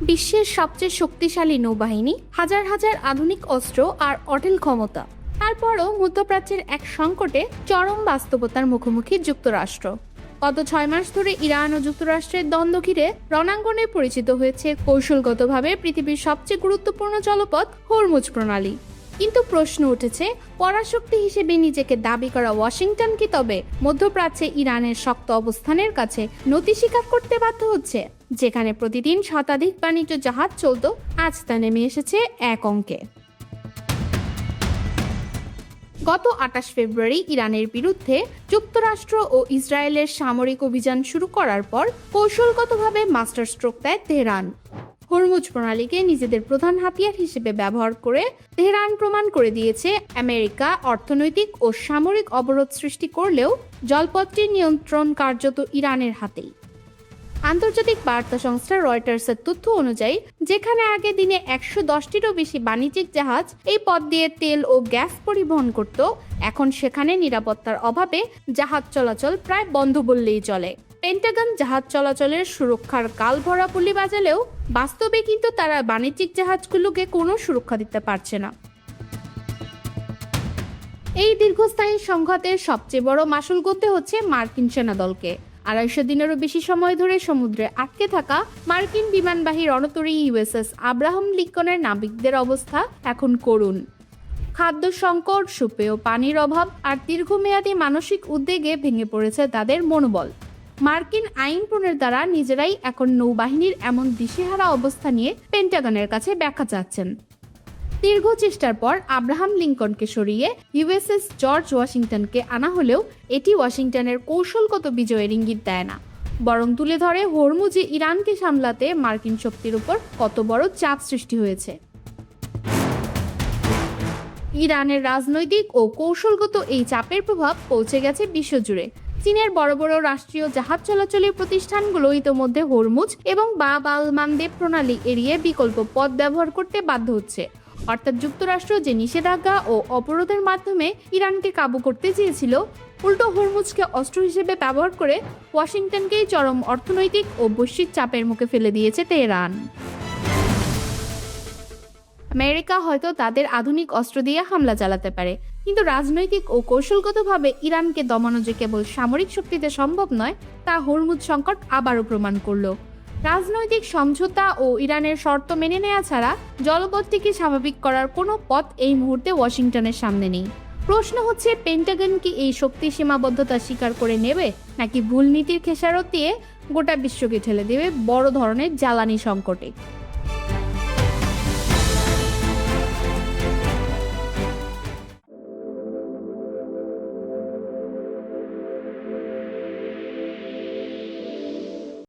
বিশ্বের সবচেয়ে শক্তিশালী নৌবাহিনী, হাজার হাজার আধুনিক অস্ত্র আর অটেল ক্ষমতা। তারপরও মধ্যপ্রাচ্যের এক সংকটে চরম বাস্তবতার মুখোমুখি যুক্তরাষ্ট্র। গত 6 মাস ধরে ইরান ও যুক্তরাষ্ট্রের দ্বন্দ্ব ঘিরে রণাঙ্গনে পরিচিত হয়েছে কৌশলগতভাবে পৃথিবীর সবচেয়ে গুরুত্বপূর্ণ জলপথ হরমুজ প্রণালী। কিন্তু প্রশ্ন উঠেছে, পরাশক্তি হিসেবে নিজেকে দাবি করা ওয়াশিংটন কি তবে মধ্যপ্রাচ্যে ইরানের শক্ত অবস্থানের কাছে নতি স্বীকার করতে বাধ্য হচ্ছে? যেখানে প্রতিদিন শতাধিক বাণিজ্য জাহাজ চলত, আজ তা নেমে এসেছে এক অঙ্কে। গত 28 ফেব্রুয়ারি ইরানের বিরুদ্ধে যুক্তরাষ্ট্র ও ইসরায়েলের সামরিক অভিযান শুরু করার পর কৌশলগতভাবে মাস্টার স্ট্রোক দেয় তেহরান। হরমুজ প্রণালীকে নিজেদের প্রধান হাতিয়ার হিসেবে ব্যবহার করে তেহরান প্রমাণ করে দিয়েছে আমেরিকা অর্থনৈতিক ও সামরিক অবরোধ সৃষ্টি করলেও জলপথটির নিয়ন্ত্রণ কার্যত ইরানের হাতেই। আন্তর্জাতিক বার্তা সংস্থা রয়টার্সের তথ্য অনুযায়ী, যেখানে আগে দিনে 110টিরও বেশি বাণিজ্যিক জাহাজ এই পথ দিয়ে তেল ও গ্যাস পরিবহন করত, এখন সেখানে নিরাপত্তার অভাবে জাহাজ চলাচল প্রায় বন্ধ বললেই চলে। পেন্টাগন জাহাজ চলাচলের সুরক্ষার কাল ভরা পুলি বাজালেও বাস্তবে কিন্তু তারা বাণিজ্যিক জাহাজগুলোকে কোনো সুরক্ষা দিতে পারছে না। এই দীর্ঘস্থায়ী সংঘাতের সবচেয়ে বড় মাসুল গুনতে হচ্ছে মার্কিন সেনাদলকে। 250 দিনেরও বেশি সময় ধরে সমুদ্রে আটকে থাকা মার্কিন বিমানবাহী রণতরী ইউএসএস আব্রাহাম লিঙ্কনের নাবিকদের অবস্থা এখন করুণ। খাদ্য সংকট, সুপেয় পানির অভাব আর দীর্ঘমেয়াদী মানসিক উদ্বেগে ভেঙে পড়েছে তাদের মনোবল। মার্কিন আইন প্রণের দ্বারা নিজেরাই এখন নৌবাহিনীর এমন দিশেহারা অবস্থা নিয়ে পেন্টাগনের কাছে ব্যাখ্যা চাচ্ছেন। দীর্ঘ চেষ্টার পর আব্রাহাম লিঙ্কনকে সরিয়ে ইউএসএস জর্জ ওয়াশিংটনকে আনা হলেও এটি ওয়াশিংটনের কৌশলগত বিজয়ের ইঙ্গিত দেয় না, বরং তুলে ধরে হরমুজে ইরানকে সামলাতে মার্কিন শক্তির উপর কত বড় চাপ সৃষ্টি হয়েছে। ইরানের রাজনৈতিক ও কৌশলগত এই চাপের প্রভাব পৌঁছে গেছে বিশ্বজুড়ে। চীনের বড় বড় রাষ্ট্রীয় জাহাজ চলাচলের প্রতিষ্ঠানগুলো ইতোমধ্যে হরমুজ এবং বাব আল মানদেব প্রণালী এড়িয়ে বিকল্প পথ ব্যবহার করতে বাধ্য হচ্ছে। অর্থাৎ যুক্তরাষ্ট্র যে নিষেধাজ্ঞা ও অবরোধের মাধ্যমে ইরানকে কাবু করতে চেয়েছিল, উল্টো হরমুজকে অস্ত্র হিসেবে ব্যবহার করে ওয়াশিংটনকেই চরম অর্থনৈতিক ও বৈশ্বিক চাপের মুখে ফেলে দিয়েছে তেহরান। আমেরিকা হয়তো তাদের আধুনিক অস্ত্র দিয়ে হামলা চালাতে পারে, কিন্তু রাজনৈতিক ও কৌশলগতভাবে ইরানকে দমানো যে কেবল সামরিক শক্তিতে সম্ভব নয়, তা হরমুজ সংকট আবারও প্রমাণ করল। রাজনৈতিক সমঝোতা ও ইরানের শর্ত মেনে নেওয়া ছাড়া জলপথটিকে স্বাভাবিক করার কোনো পথ এই মুহূর্তে ওয়াশিংটনের সামনে নেই। প্রশ্ন হচ্ছে, পেন্টাগন কি এই শক্তি সীমাবদ্ধতা স্বীকার করে নেবে, নাকি ভুল নীতির খেসারত দিয়ে গোটা বিশ্বকে ঠেলে দেবে বড় ধরনের জ্বালানি সংকটে?